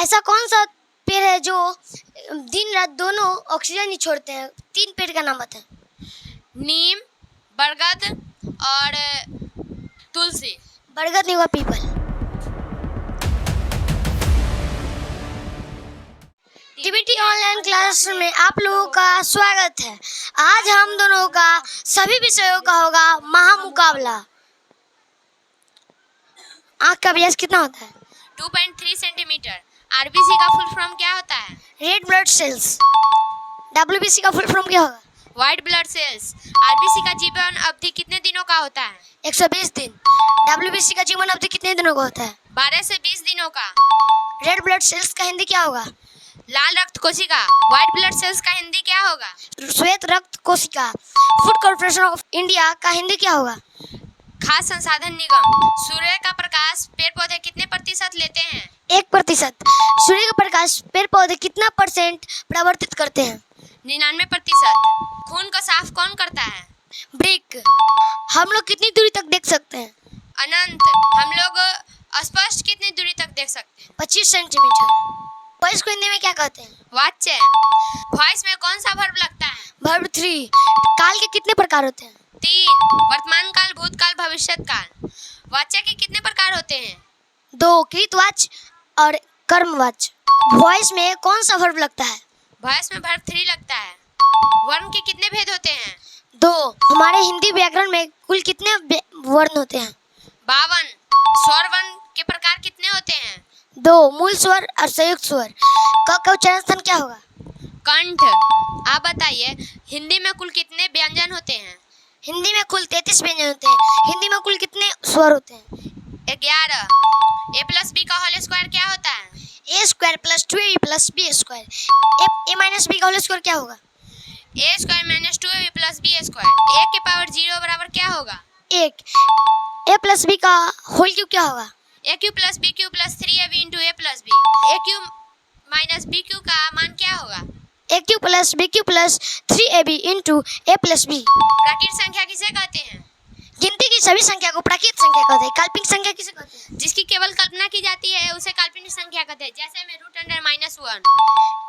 ऐसा कौन सा पेड़ है जो दिन रात दोनों ऑक्सीजन ही छोड़ते हैं? 3 पेड़ का नाम बताएं। नीम, बरगद और तुलसी। बरगद नहीं हुआ, पीपल। टीबीटी ऑनलाइन क्लास में आप लोगों का स्वागत है। आज हम दोनों का सभी विषयों का होगा महामुकाबला। आँख का व्यास कितना होता है? 2.3 सेंटीमीटर। आरबीसी का फुल फॉर्म क्या होता है? Red blood cells. डब्ल्यूबीसी का फुल फॉर्म क्या होगा? White blood cells. आरबीसी का जीवन अवधि कितने दिनों का होता है? 120 दिन। डब्ल्यूबीसी का जीवन अवधि कितने दिनों का होता है? 12 से 20 दिनों का। रेड ब्लड सेल्स का हिंदी क्या होगा? लाल रक्त कोशिका। व्हाइट ब्लड सेल्स का हिंदी क्या होगा? श्वेत रक्त कोशिका। फूड कॉर्पोरेशन ऑफ इंडिया का हिंदी क्या होगा? खाद्य संसाधन निगम। सूर्य का प्रकाश पेड़ पौधे कितने प्रतिशत लेते हैं? 1%। सूर्य का प्रकाश पेड़ पौधे कितना परसेंट परावर्तित करते हैं? 99%। खून को साफ कौन करता है? ब्रिक। हम लोग कितनी दूरी तक देख सकते हैं? अनंत। हम लोग स्पष्ट कितनी दूरी तक देख सकते हैं? 25 सेंटीमीटर। वॉइस को हिंदी में क्या कहते हैं? वाच्य। वॉइस में कौन सा वर्ब लगता है? वर्ब 3। काल के कितने प्रकार होते हैं? 3। वर्तमान काल, भूतकाल, भविष्यत काल। वाच्य के कितने प्रकार होते हैं? 2। कृतवाच्य और कर्मवाच्य। वॉइस में कौन सा वर्ब लगता है? वॉइस में वर्ब 3 लगता है। वर्ण के कितने भेद होते हैं? 2। हमारे हिंदी व्याकरण में कुल कितने वर्ण होते हैं? 52। स्वर वर्ण के प्रकार कितने होते हैं? 2। मूल स्वर और संयुक्त स्वर। क का उच्चारण स्थान क्या होगा? कंठ। आप बताइए, हिंदी में कुल कितने व्यंजन होते हैं? हिंदी में कुल 33 व्यंजन होते हैं। हिंदी में कुल कितने स्वर होते हैं? 11। a प्लस बी का होल स्क्वायर क्या होता है? a² + 2ab + b²। a - b का होल स्क्वायर क्या होगा? a² - 2ab + b²। a की पावर 0 बराबर क्या होगा? 1। a + b का होल क्यूब क्या होगा? aq + bq + 3ab * a + b। aq - bq का मान क्या होगा? aq + bq + 3ab * a + b। प्राकृत संख्या किसे कहते हैं? गिनती की सभी संख्या को प्राकृत संख्या कहते हैं। काल्पनिक संख्या किसे कहते हैं? जिसकी केवल कल्पना की जाती है उसे काल्पनिक संख्या कहते हैं। जैसे में √1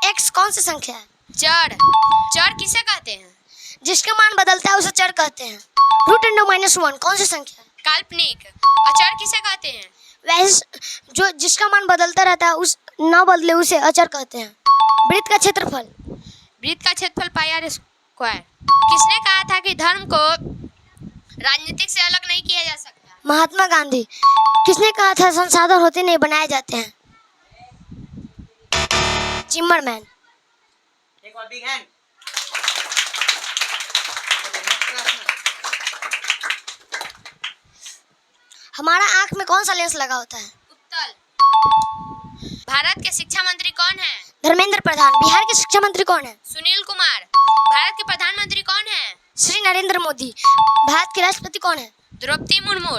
x कौन सी संख्या है? जड़। जड़ किसे कहते हैं? जिसका मान बदलता है उसे चर कहते हैं। √1 कौन सी संख्या है? काल्पनिक। अचर किसे कहते हैं? वैसे जो जिसका मान बदलता रहता है उस न बदले उसे अचर कहते हैं। वृत्त का क्षेत्रफल। वृत्त का क्षेत्रफल πr²। किसने कहा था कि धर्म को राजनीतिक से अलग नहीं किया जा सकता? महात्मा गांधी। किसने कहा था संसाधन होते नहीं बनाए जाते हैं? चिम्बरमैन। एक और बिग हैंड। हमारा आँख में कौन सा लेंस लगा होता है? उत्तल। भारत के शिक्षा मंत्री कौन है? धर्मेंद्र प्रधान। बिहार के शिक्षा मंत्री कौन है? सुनील कुमार। भारत के प्रधानमंत्री कौन है? श्री नरेंद्र मोदी। भारत के राष्ट्रपति कौन है? द्रौपदी मुर्मू।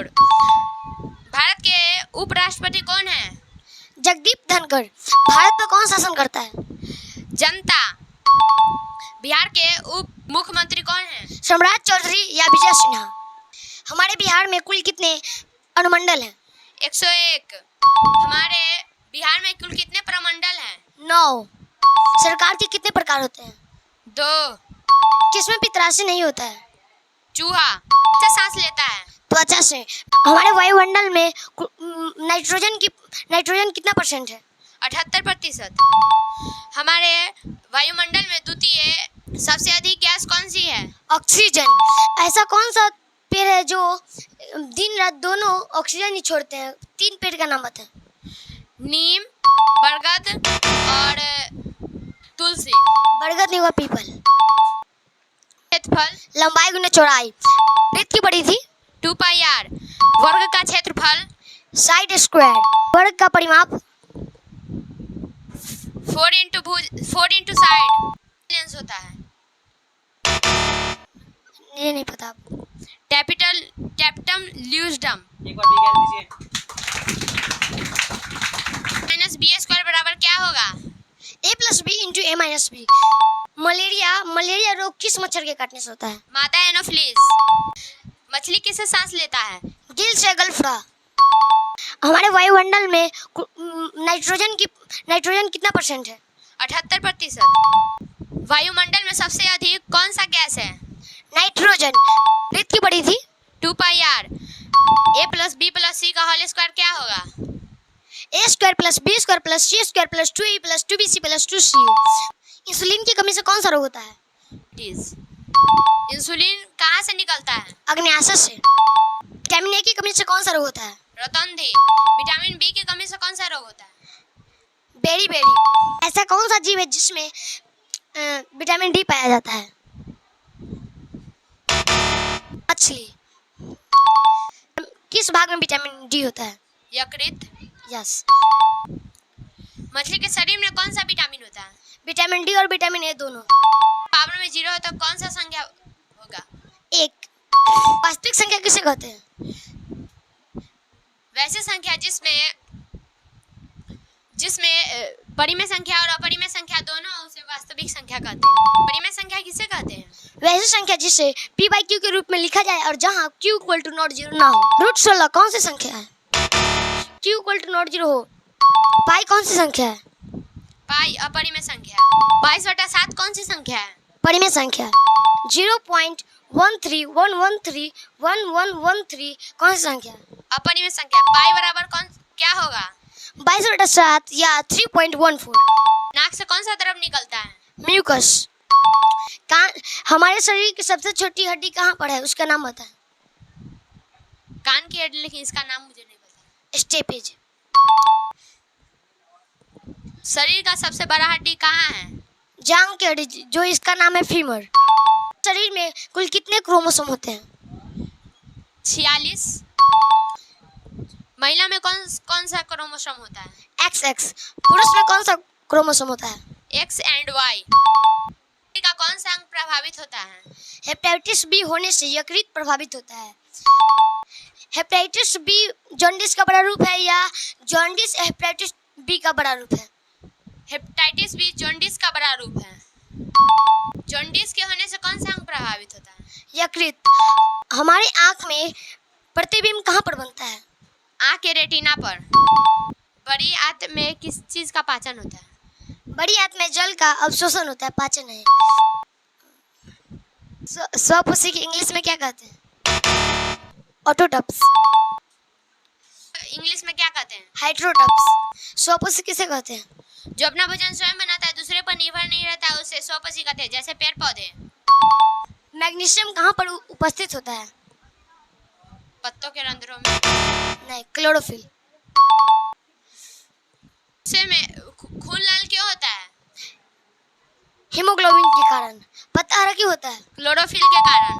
भारत के उपराष्ट्रपति कौन है? जगदीप धनखड़। भारत पर कौन शासन करता है? जनता। बिहार के उप मुख्यमंत्री कौन है? सम्राट चौधरी या विजय सिन्हा। हमारे बिहार में कुल कितने अनुमंडल हैं? 101। हमारे बिहार में कुल कितने प्रमंडल हैं? 9। सरकार के कितने प्रकार होते हैं? 2। किसमें पित्तराशी नहीं होता है? चूहा। अच्छा सांस लेता है? त्वचा से। हमारे वायुमंडल में नाइट्रोजन कितना % है? 78%। हमारे वायुमंडल में द्वितीय सबसे अधिक गैस कौन सी है? ऑक्सीजन। ऐसा कौन सा पेड़ है जो दिन रात दोनों ऑक्सीजन ही छोड़ते हैं? 3 पेड़ का नाम बताएं। नीम, बरगद और तुलसी। बरगद नहीं हुआ, पीपल। क्षेत्रफल। लंबाई गुना चौड़ाई। वृत्त की बड़ी थी? 2πr। वर्ग का क्षेत्रफल। Side square. वर्ग का परिमाप? 4 इंटू साइड लेंस होता है। ये नहीं पता आपको। टैप्टम ल्यूसडम। एक और बिग हैंड दीजिए। -b² बराबर क्या होगा? a + b * a - b। Malaria रोग किस मच्छर के काटने से होता है? मादा एनोफिलीज। मछली किससे सांस लेता है? गिल से गलफड़ा। हमारे वायुमंडल में नाइट्रोजन कितना परसेंट है? 78%। वायुमंडल में सबसे अधिक कौन सा गैस है? नाइट्रोजन। रित की पड़ी थी? 2 pi R. a plus B plus C का होल स्क्वायर क्या होगा? A square plus B square plus C square plus 2a plus 2bc plus 2c। Insulin की कमी से कौन सा रोग होता है? इंसुलिन कहाँ से निकलता है? अग्न्याशय से। विटामिन ए की कमी से कौन सा रोग होता है? रतौंधी। विटामिन बी की कमी से कौन सा रोग होता है? बेरी। ऐसा कौन सा जीव है जिसमें विटामिन डी पाया जाता है? मछली। किस भाग में विटामिन डी होता है? यकृत। यस। मछली के शरीर में कौन सा विटामिन होता है? विटामिन डी और विटामिन ए दोनों। पावर में 0 हो तो कौन सा संख्या होगा? 1। वास्तविक संख्या किसे कहते हैं? वैसे संख्या जिसमें परिमेय संख्या और अपरिमेय संख्या दोनों हो उसे वास्तविक संख्या कहते हैं। परिमेय संख्या किसे कहते हैं? वैसे संख्या जिसे p बाई क्यू के रूप में लिखा जाए और जहाँ q equal to not zero ना हो। रूट 16 कौन सी संख्या है? q equal to not zero हो। पाई कौन सी संख्या है? पाई अपरिमेय संख्या। 22/7 कौन सी संख्या है? परिमेय संख्या। 0.1311311113 कौन सी संख्या है? अपरिमेय संख्या। पाई बराबर क्या होगा? 22/7 या 3.14। नाक से कौन सा द्रव निकलता है? म्यूकस। हमारे शरीर की सबसे छोटी हड्डी कहाँ पर है? उसका नाम बता। कान की हड्डी, लेकिन इसका नाम मुझे नहीं पता। स्टेपेज। शरीर का सबसे बड़ा हड्डी कहाँ है? जांग की हड्डी, जो इसका नाम है फीमर। शरीर में कुल कितने क्रोमोसोम होते हैं? 46। महिला में कौन सा क्रोमोसोम होता है? XX। पुरुष में कौन सा क्रोमोसोम होता है? X and Y। का कौन सा अंग प्रभावित होता है? हेपेटाइटिस बी होने से यकृत प्रभावित होता है। हेपेटाइटिस बी जॉन्डिस का बड़ा रूप है या जॉन्डिस हेपेटाइटिस बी का बड़ा रूप है? हेपेटाइटिस बी जॉन्डिस का बड़ा रूप है। जॉन्डिस के होने से कौन सा अंग प्रभावित होता है? यकृत। हमारे आँख में प्रतिबिंब कहाँ पर बनता है? आँख के रेटिना पर। बड़ी आंत में किस चीज का पाचन होता है? बड़ी आंत में जल का अवशोषण होता है, पाचन है। स्वपोषी की इंग्लिश में क्या कहते हैं? ऑटोटप्स। इंग्लिश में क्या कहते हैं? हाइड्रोटप्स। स्वपोषी किसे कहते हैं? जो अपना भोजन स्वयं बनाता है, दूसरे पर निर्भर नहीं रहता है, उसे स्वपोषी कहते हैं, जैसे पेड़ पौधे। मैग्नीशियम कहाँ पर उपस्थित होता है? पत्तों के रंध्रों में। नहीं, क्लोरोफिल। में खून लाल क्यों होता है? हीमोग्लोबिन के कारण। पता क्यों होता है? क्लोरोफिल के कारण।